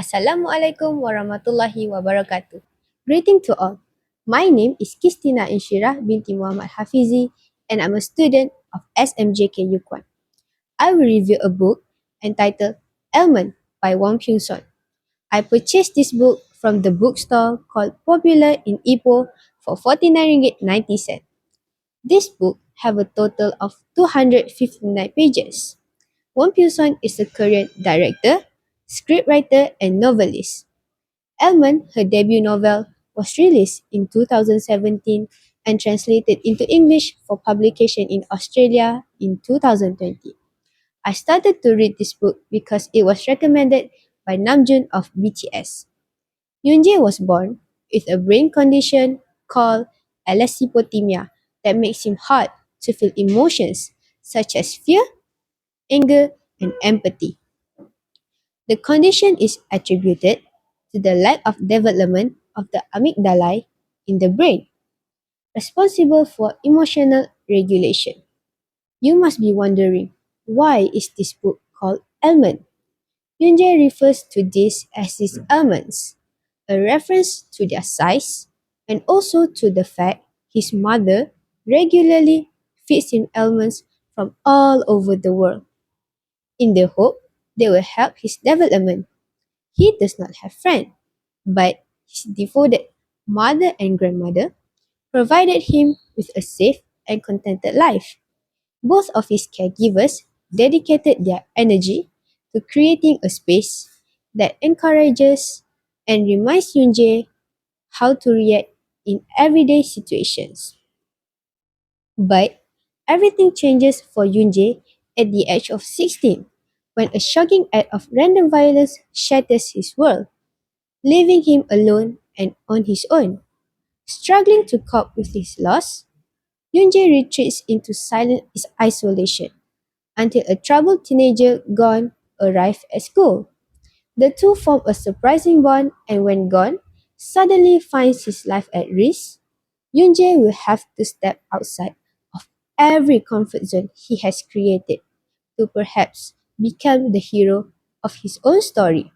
Assalamualaikum warahmatullahi wabarakatuh. Greeting to all. My name is Kistina Inshirah binti Muhammad Hafizi and I'm a student of SMJK Yukon. I will review a book entitled Almond by Wong Pyung Son. I purchased this book from the bookstore called Popular in Ipoh for 49 ringgit 90 cents. This book have a total of 259 pages. Wong Pyung Son is a Korean director, scriptwriter, and novelist. Almond, her debut novel, was released in 2017 and translated into English for publication in Australia in 2020. I started to read this book because it was recommended by Namjoon of BTS. Yoonjae was born with a brain condition called alexithymia that makes him hard to feel emotions such as fear, anger, and empathy. The condition is attributed to the lack of development of the amygdala in the brain, responsible for emotional regulation. You must be wondering, why is this book called Almond? Yoonjae refers to this as his almonds, a reference to their size and also to the fact his mother regularly feeds him almonds from all over the world in the hope they will help his development. He does not have friends, but his devoted mother and grandmother provided him with a safe and contented life. Both of his caregivers dedicated their energy to creating a space that encourages and reminds Yoonjae how to react in everyday situations. But everything changes for Yoonjae at the age of 16 when a shocking act of random violence shatters his world, leaving him alone and on his own. Struggling to cope with his loss, Yoonjae retreats into silent isolation until a troubled teenager Gon arrives at school. The two form a surprising bond, and when Gon suddenly finds his life at risk, Yoonjae will have to step outside of every comfort zone he has created to perhaps become the hero of his own story.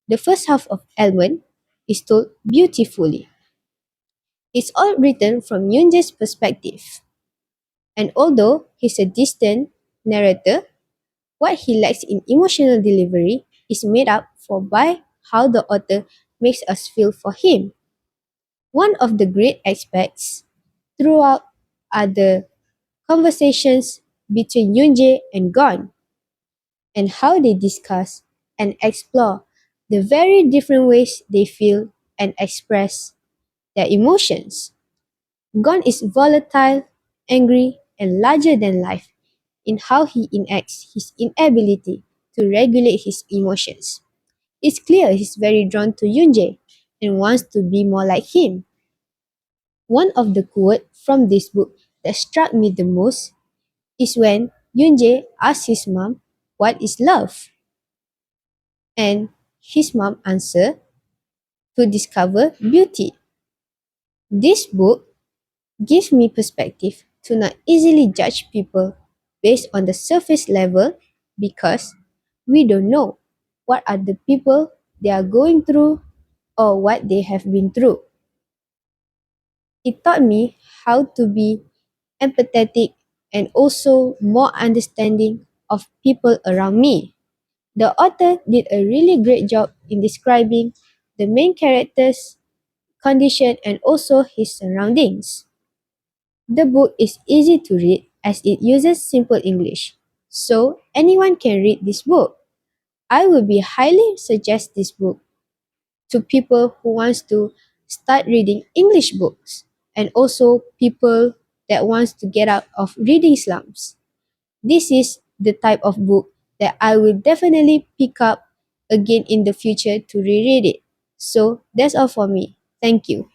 The first half of Almond is told beautifully. It's all written from Yoonjae's perspective, and although he's a distant narrator, what he lacks in emotional delivery is made up for by how the author makes us feel for him. One of the great aspects throughout are the conversations between Yoonjae and Gon and how they discuss and explore the very different ways they feel and express their emotions. Gon is volatile, angry, and larger than life in how he enacts his inability to regulate his emotions. It's clear he's very drawn to Yoonjae and wants to be more like him. One of the quotes from this book that struck me the most is when Yoonjae asks his mom what is love, and his mom answers to discover beauty. This book gives me perspective to not easily judge people based on the surface level because we don't know what are the people they are going through or what they have been through. It taught me how to be empathetic and also more understanding of people around me. The author did a really great job in describing the main character's condition and also his surroundings. The book is easy to read as it uses simple English, so anyone can read this book. I would be highly suggest this book to people who wants to start reading English books and also people that wants to get out of reading slumps. This is the type of book that I will definitely pick up again in the future to reread it. So that's all for me. Thank you.